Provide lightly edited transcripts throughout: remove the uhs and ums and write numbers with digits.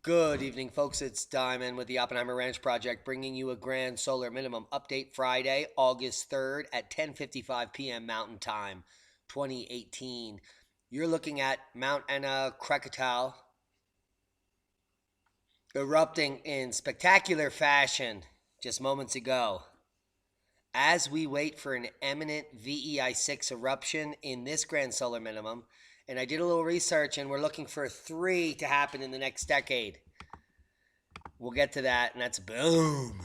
Good evening, folks. It's Diamond with the Oppenheimer Ranch Project, bringing you a grand solar minimum update Friday, August 3rd at 10:55 p.m. Mountain Time, 2018. You're looking at Mount Anna Krakatau erupting in spectacular fashion just moments ago. As we wait for an imminent VEI6 eruption in this grand solar minimum, and I did a little research and we're looking for three to happen in the next decade. We'll get to that, and that's boom.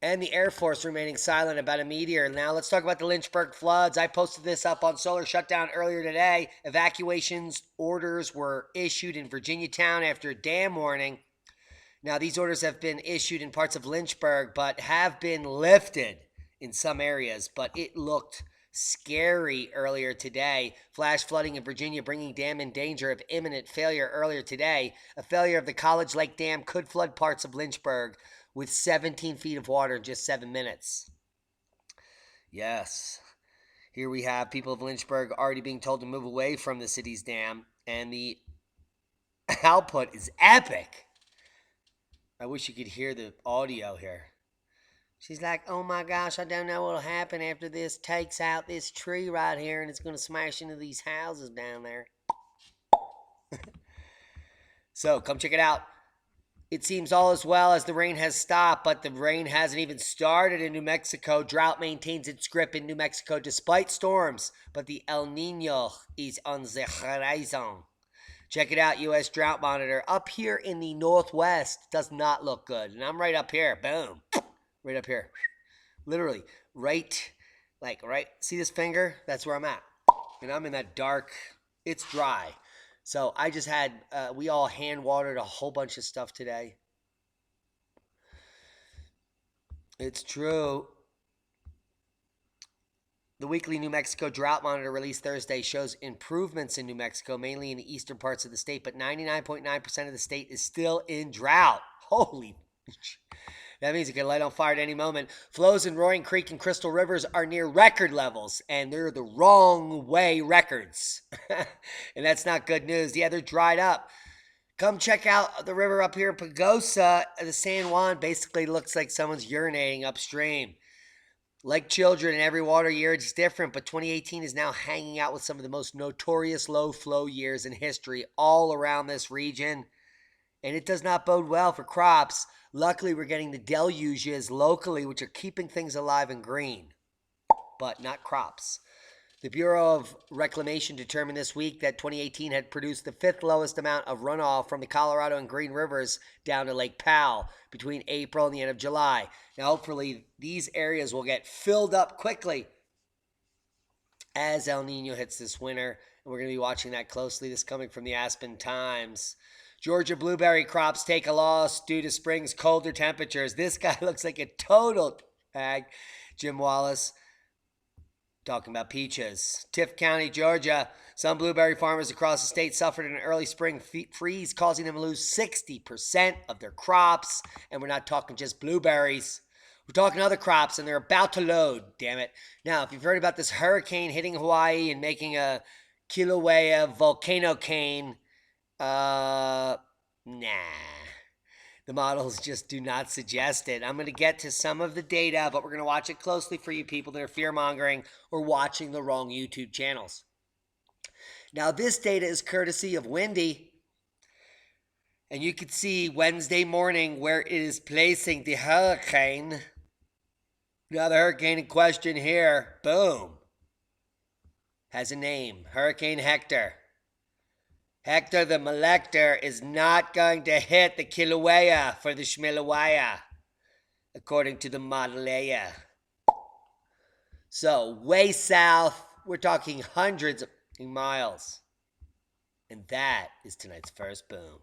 And the Air Force remaining silent about a meteor. Now let's talk about the Lynchburg floods. I posted this up on Solar Shutdown earlier today. Evacuations orders were issued in Virginia Town after a dam warning. Now these orders have been issued in parts of Lynchburg, but have been lifted in some areas. But it looked scary earlier today. Flash flooding in Virginia bringing dam in danger of imminent failure earlier today. A failure of the College Lake Dam could flood parts of Lynchburg with 17 feet of water in just 7 minutes. Yes. Here we have people of Lynchburg already being told to move away from the city's dam, and the output is epic. I wish you could hear the audio here. She's like, oh my gosh, I don't know what'll happen after this takes out this tree right here and it's going to smash into these houses down there. So come check it out. It seems all as well as the rain has stopped, but the rain hasn't even started in New Mexico. Drought maintains its grip in New Mexico despite storms, but the El Nino is on the horizon. Check it out, U.S. Drought Monitor. Up here in the northwest does not look good. And I'm right up here. Boom. Right up here. Literally. Right. See this finger? That's where I'm at. And I'm in that dark. It's dry. So I just had, we all hand watered a whole bunch of stuff today. It's true. The weekly New Mexico Drought Monitor released Thursday shows improvements in New Mexico, mainly in the eastern parts of the state, but 99.9% of the state is still in drought. Holy. That means it can light on fire at any moment. Flows in Roaring Creek and Crystal Rivers are near record levels, and they're the wrong way records. And that's not good news. Yeah, they're dried up. Come check out the river up here in Pagosa. The San Juan basically looks like someone's urinating upstream. Like children, in every water year it's different, but 2018 is now hanging out with some of the most notorious low flow years in history all around this region. And it does not bode well for crops. Luckily, we're getting the deluges locally, which are keeping things alive and green, but not crops. The Bureau of Reclamation determined this week that 2018 had produced the fifth lowest amount of runoff from the Colorado and Green Rivers down to Lake Powell between April and the end of July. Now, hopefully, these areas will get filled up quickly as El Nino hits this winter, and we're going to be watching that closely. This coming from the Aspen Times. Georgia blueberry crops take a loss due to spring's colder temperatures. This guy looks like a total bag. Jim Wallace talking about peaches. Tift County, Georgia. Some blueberry farmers across the state suffered an early spring freeze, causing them to lose 60% of their crops. And we're not talking just blueberries. We're talking other crops, and they're about to load, damn it. Now, if you've heard about this hurricane hitting Hawaii and making a Kilauea volcano cane, nah. The models just do not suggest it. I'm going to get to some of the data, but we're going to watch it closely for you people that are fear-mongering or watching the wrong YouTube channels. Now, this data is courtesy of Windy, and you can see Wednesday morning where it is placing the hurricane. Now, the hurricane in question here, boom, has a name, Hurricane Hector. Hector the Molector is not going to hit the Kilauea for the Schmilauea, according to the Modelea. So, way south, we're talking hundreds of miles. And that is tonight's first boom.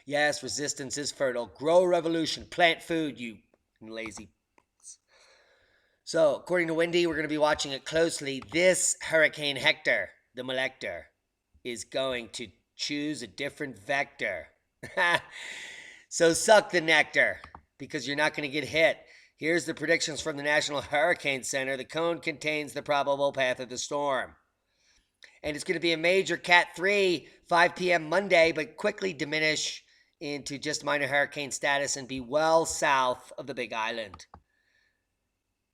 Yes, resistance is fertile. Grow revolution. Plant food, you lazy. So, according to Windy, we're going to be watching it closely. This Hurricane Hector, the Molector, is going to choose a different vector. So suck the nectar, because you're not going to get hit. Here's the predictions from the National Hurricane Center. The cone contains the probable path of the storm. And it's going to be a major Cat 3, 5 p.m. Monday, but quickly diminish into just minor hurricane status and be well south of the Big Island.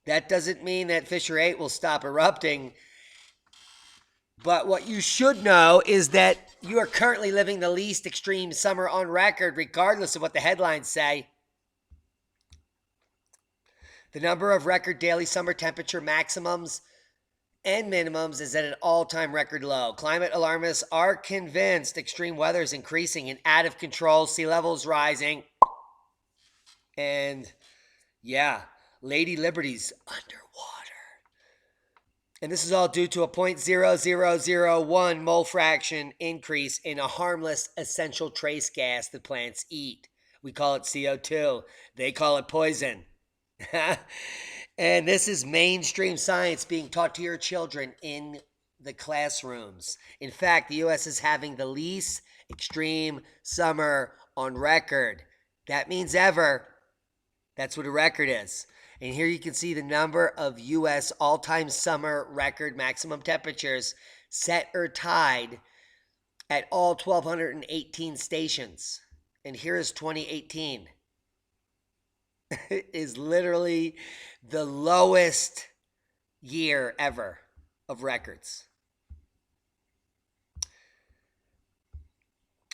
That doesn't mean that Fissure 8 will stop erupting, but what you should know is that you are currently living the least extreme summer on record, regardless of what the headlines say. The number of record daily summer temperature maximums and minimums is at an all-time record low. Climate alarmists are convinced extreme weather is increasing and out of control, sea levels rising, and yeah, Lady Liberty's underwater. And this is all due to a 0.0001 mole fraction increase in a harmless essential trace gas that plants eat. We call it CO2. They call it poison. And this is mainstream science being taught to your children in the classrooms. In fact, the U.S. is having the least extreme summer on record. That means ever. That's what a record is. And here you can see the number of U.S. all-time summer record maximum temperatures set or tied at all 1,218 stations. And here is 2018. It is literally the lowest year ever of records.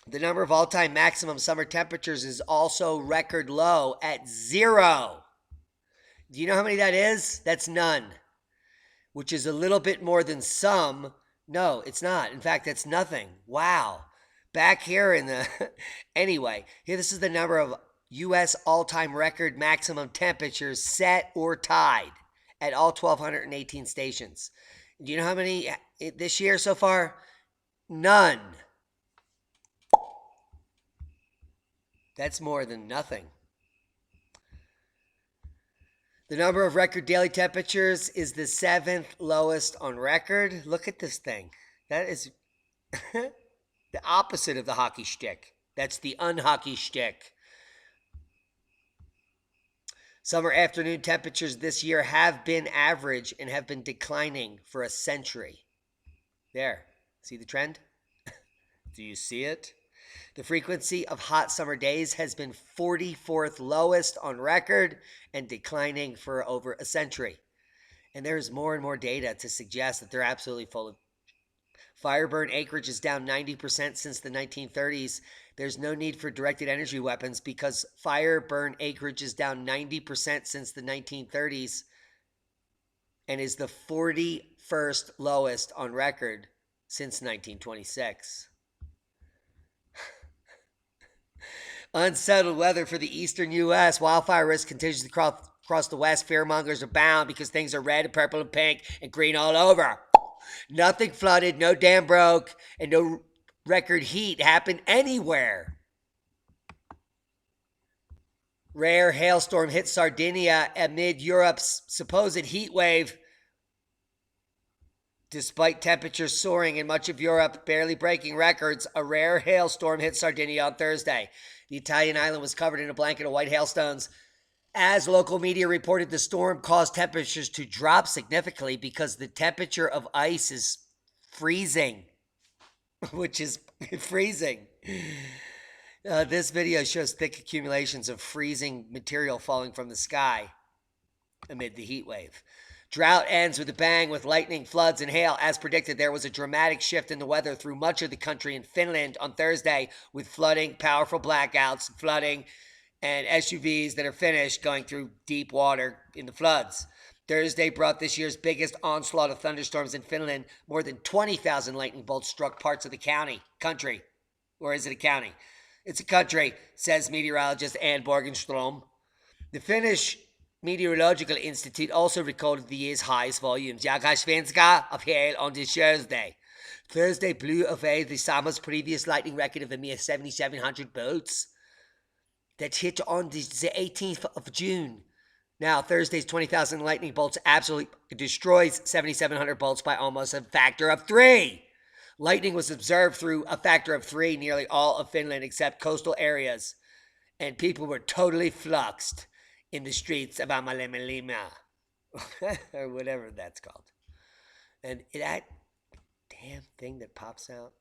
The number of all-time maximum summer temperatures is also record low at 0. Do you know how many that is? That's none, which is a little bit more than some. No, it's not. In fact, that's nothing. Wow. Back here in the... Anyway, here this is the number of U.S. all-time record maximum temperatures set or tied at all 1,218 stations. Do you know how many this year so far? None. That's more than nothing. The number of record daily temperatures is the 7th lowest on record. Look at this thing. That is the opposite of the hockey stick. That's the unhockey stick. Summer afternoon temperatures this year have been average and have been declining for a century. There. See the trend? Do you see it? The frequency of hot summer days has been 44th lowest on record and declining for over a century. And there's more and more data to suggest that they're absolutely full of. Fire burn acreage is down 90% since the 1930s. There's no need for directed energy weapons because fire burn acreage is down 90% since the 1930s and is the 41st lowest on record since 1926. Unsettled weather for the eastern U.S. Wildfire risk continues to across the West. Fearmongers abound because things are red and purple and pink and green all over. Nothing flooded, no dam broke, and no record heat happened anywhere. Rare hailstorm hit Sardinia amid Europe's supposed heat wave. Despite temperatures soaring in much of Europe, barely breaking records, a rare hailstorm hit Sardinia on Thursday. The Italian island was covered in a blanket of white hailstones. As local media reported, the storm caused temperatures to drop significantly because the temperature of ice is freezing, which is freezing. This video shows thick accumulations of freezing material falling from the sky amid the heat wave. Drought ends with a bang with lightning, floods, and hail. As predicted, there was a dramatic shift in the weather through much of the country in Finland on Thursday with flooding, powerful blackouts, flooding, and SUVs that are finished going through deep water in the floods. Thursday brought this year's biggest onslaught of thunderstorms in Finland. More than 20,000 lightning bolts struck parts of the country. Or is it a county? It's a country, says meteorologist Ann Borgenstrom. The Finnish Meteorological Institute also recorded the year's highest volumes. Jaga Svenska of hail on this Thursday. Thursday blew away the summer's previous lightning record of a mere 7,700 bolts that hit on the 18th of June. Now, Thursday's 20,000 lightning bolts absolutely destroys 7,700 bolts by almost a factor of 3. Lightning was observed through a factor of 3 nearly all of Finland except coastal areas, and people were totally fluxed in the streets of Amalemilima, or whatever that's called. And that damn thing that pops out,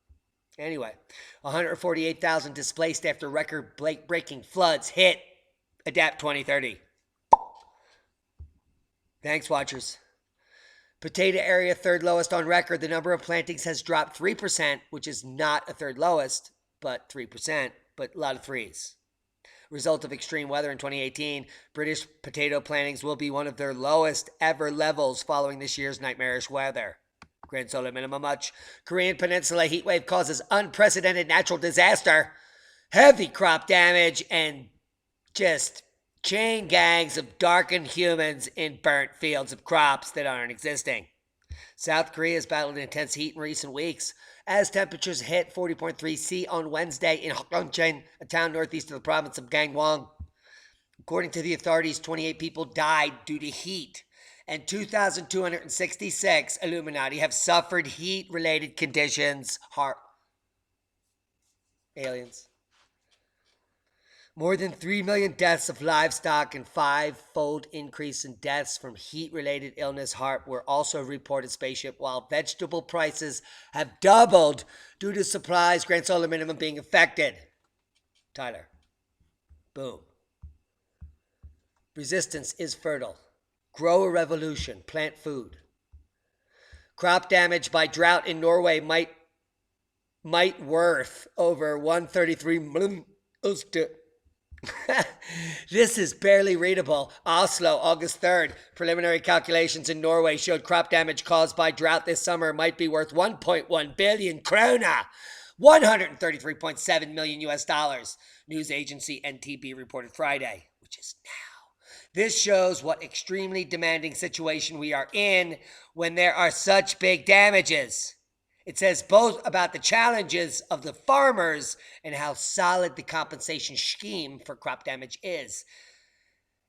Anyway, 148,000 displaced after record-breaking floods hit. Adapt 2030. Thanks, watchers. Potato area third lowest on record. The number of plantings has dropped 3%, which is not a third lowest, but 3%, but a lot of threes. Result of extreme weather in 2018, British potato plantings will be one of their lowest ever levels following this year's nightmarish weather. Grand solar minimum much. Korean Peninsula heatwave causes unprecedented natural disaster, heavy crop damage, and just chain gangs of darkened humans in burnt fields of crops that aren't existing. South Korea has battled intense heat in recent weeks as temperatures hit 40.3 C on Wednesday in Hokjeong, a town northeast of the province of Gangwon. According to the authorities, 28 people died due to heat, and 2,266 Illuminati have suffered heat-related conditions. Aliens. More than 3 million deaths of livestock and five-fold increase in deaths from heat-related illness were also reported spaceship, while vegetable prices have doubled due to supplies, grand solar minimum being affected. Tyler. Boom. Resistance is fertile. Grow a revolution. Plant food. Crop damage by drought in Norway might worth over 133 million. This is barely readable. Oslo, August 3rd. Preliminary calculations in Norway showed crop damage caused by drought this summer might be worth 1.1 billion krona, $133.7 million US dollars. News agency NTB reported Friday, which is now. This shows what extremely demanding situation we are in when there are such big damages. It says both about the challenges of the farmers and how solid the compensation scheme for crop damage is.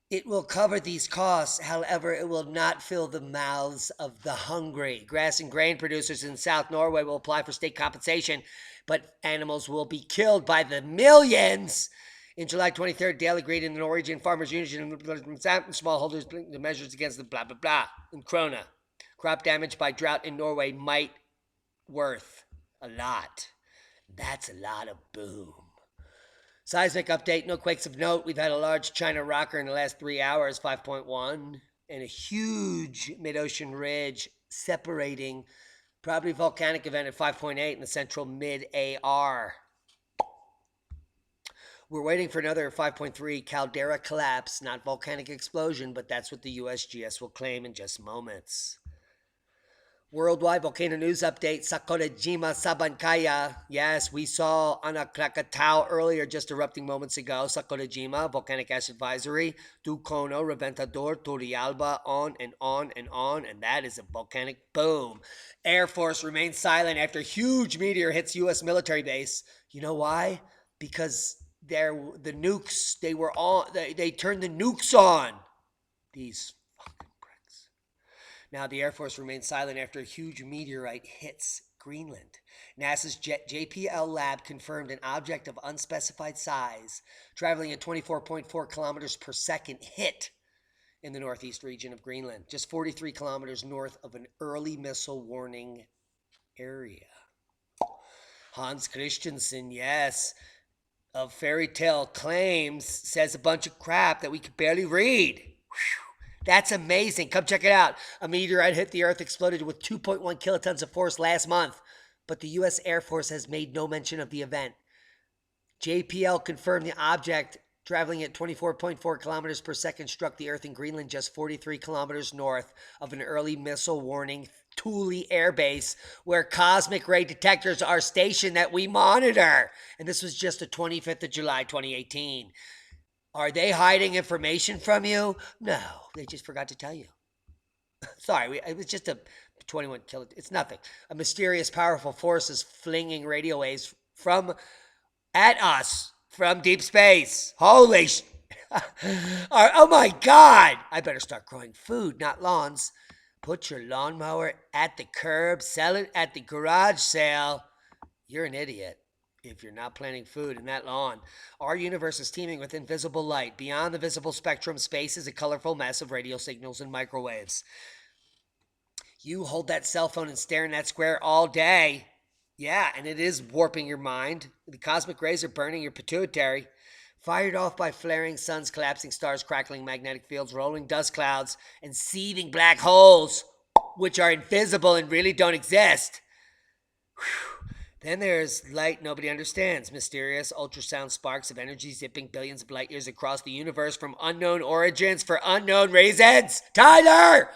It will cover these costs, however, it will not fill the mouths of the hungry. Grass and grain producers in South Norway will apply for state compensation, but animals will be killed by the millions. In July 23rd, Dale agreed in the Norwegian Farmers Union and smallholders the measures against the blah, blah, blah in Krona. Crop damage by drought in Norway might worth a lot. That's a lot of boom. Seismic update, no quakes of note. We've had a large China rocker in the last 3 hours, 5.1, and a huge mid-ocean ridge separating, probably volcanic event at 5.8 in the central mid-AR. We're waiting for another 5.3 caldera collapse, not volcanic explosion, but that's what the USGS will claim in just moments. Worldwide volcano news update, Sakurajima Sabankaya. Yes, we saw on a Krakatau earlier, just erupting moments ago. Sakurajima, volcanic ash advisory. Tucono, Reventador, Turrialba, on and on and on. And that is a volcanic boom. Air Force remains silent after huge meteor hits U.S. military base. You know why? Because the nukes, they turned the nukes on. These Now, the Air Force remains silent after a huge meteorite hits Greenland. NASA's JPL lab confirmed an object of unspecified size, traveling at 24.4 kilometers per second, hit in the northeast region of Greenland, just 43 kilometers north of an early missile warning area. Hans Christensen, yes, of Fairy Tale Claims, says a bunch of crap that we could barely read. Whew. That's amazing. Come check it out. A meteorite hit the Earth, exploded with 2.1 kilotons of force last month, but the U.S. Air Force has made no mention of the event. JPL confirmed the object, traveling at 24.4 kilometers per second, struck the Earth in Greenland, just 43 kilometers north of an early missile warning Thule Air Base, where cosmic ray detectors are stationed that we monitor. And this was just the 25th of July, 2018. Are they hiding information from you? No, they just forgot to tell you. Sorry, it was just a 21 kilo. It's nothing. A mysterious, powerful force is flinging radio waves at us from deep space. Holy oh my God! I better start growing food, not lawns. Put your lawnmower at the curb, sell it at the garage sale. You're an idiot if you're not planting food in that lawn. Our universe is teeming with invisible light. Beyond the visible spectrum, space is a colorful mess of radio signals and microwaves. You hold that cell phone and stare in that square all day. Yeah, and it is warping your mind. The cosmic rays are burning your pituitary. Fired off by flaring suns, collapsing stars, crackling magnetic fields, rolling dust clouds, and seething black holes, which are invisible and really don't exist. Whew. Then there's light nobody understands, mysterious ultrasound sparks of energy zipping billions of light years across the universe from unknown origins for unknown reasons. Tyler!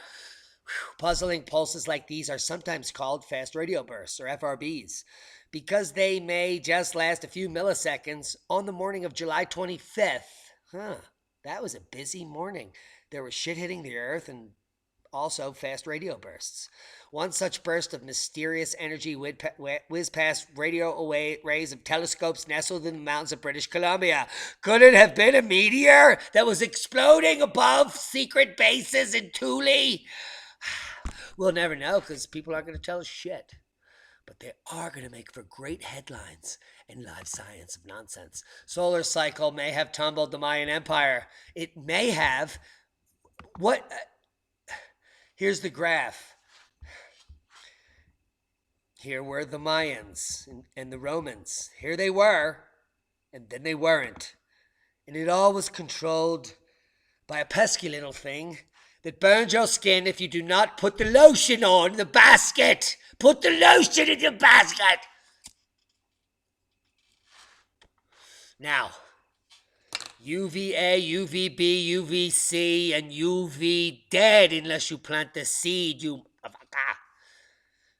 Puzzling pulses like these are sometimes called fast radio bursts, or FRBs, because they may just last a few milliseconds. On the morning of July 25th, that was a busy morning. There was shit hitting the earth and also fast radio bursts. One such burst of mysterious energy whizzed past radio rays of telescopes nestled in the mountains of British Columbia. Could it have been a meteor that was exploding above secret bases in Thule? We'll never know because people aren't going to tell us shit. But they are going to make for great headlines and live science of nonsense. Solar cycle may have tumbled the Mayan Empire. It may have. What? Here's the graph. Here were the Mayans and the Romans. Here they were, and then they weren't. And it all was controlled by a pesky little thing that burns your skin if you do not put the lotion on the basket. Put the lotion in the basket. Now, UVA, UVB, UVC, and UV dead unless you plant the seed,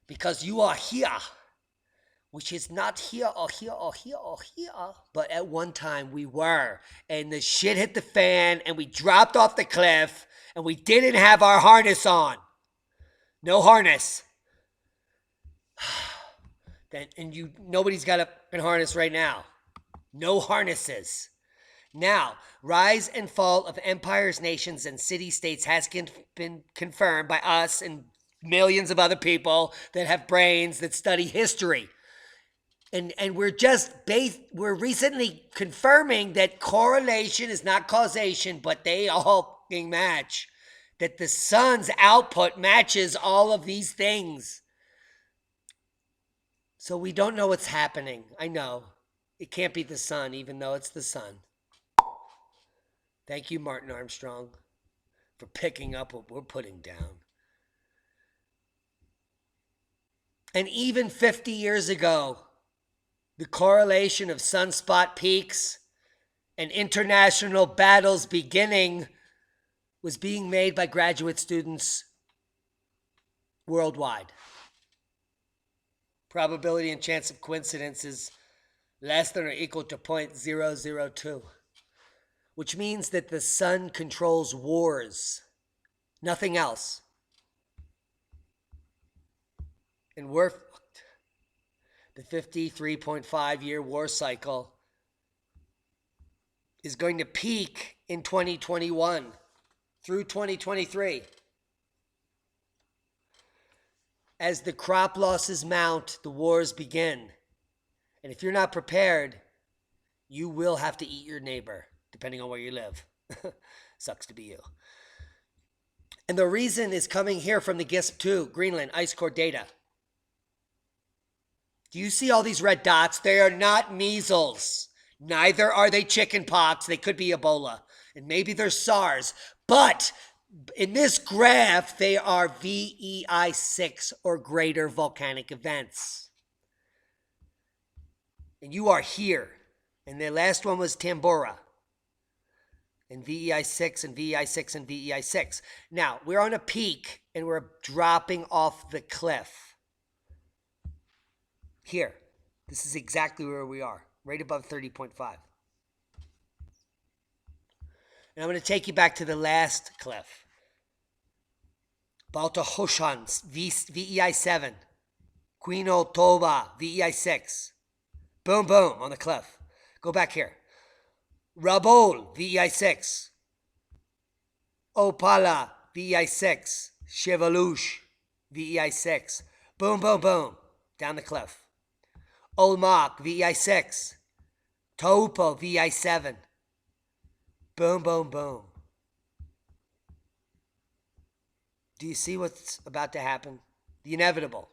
because you are here, which is not here or here or here or here, but at one time we were, and the shit hit the fan, and we dropped off the cliff, and we didn't have our harness on. No harness. And nobody's got a harness right now. No harnesses. Now, rise and fall of empires, nations, and city-states has been confirmed by us and millions of other people that have brains that study history. And we're recently confirming that correlation is not causation, but they all match. That the sun's output matches all of these things. So we don't know what's happening. I know. It can't be the sun, even though it's the sun. Thank you, Martin Armstrong, for picking up what we're putting down. And even 50 years ago, the correlation of sunspot peaks and international battles beginning was being made by graduate students worldwide. Probability and chance of coincidence is less than or equal to 0.002, which means that the sun controls wars, nothing else. And we're fucked. The 53.5-year war cycle is going to peak in 2021 through 2023. As the crop losses mount, the wars begin. And if you're not prepared, you will have to eat your neighbor, depending on where you live. Sucks to be you. And the reason is coming here from the GSM-2, Greenland, ice core data. Do you see all these red dots? They are not measles. Neither are they chicken pox. They could be Ebola. And maybe they're SARS. But in this graph, they are VEI6 or greater volcanic events. And you are here. And the last one was Tambora. And VEI6 and VEI6 and VEI6. Now, we're on a peak and we're dropping off the cliff. Here. This is exactly where we are. Right above 30.5. And I'm going to take you back to the last cliff. Balta Hoshans, VEI7. Quino Toba, VEI6. Boom, boom, on the cliff. Go back here. Rabol, VEI6. Opala, VEI6. Chevalouche, VEI6. Boom, boom, boom, down the cliff. Olmak, VEI6. Taupo, VEI7. Boom, boom, boom. Do you see what's about to happen? The inevitable.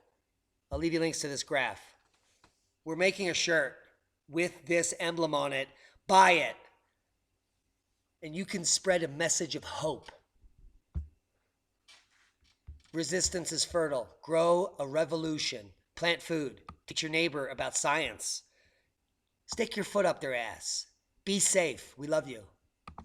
I'll leave you links to this graph. We're making a shirt with this emblem on it. Buy it. And you can spread a message of hope. Resistance is fertile. Grow a revolution. Plant food. Teach your neighbor about science. Stick your foot up their ass. Be safe. We love you.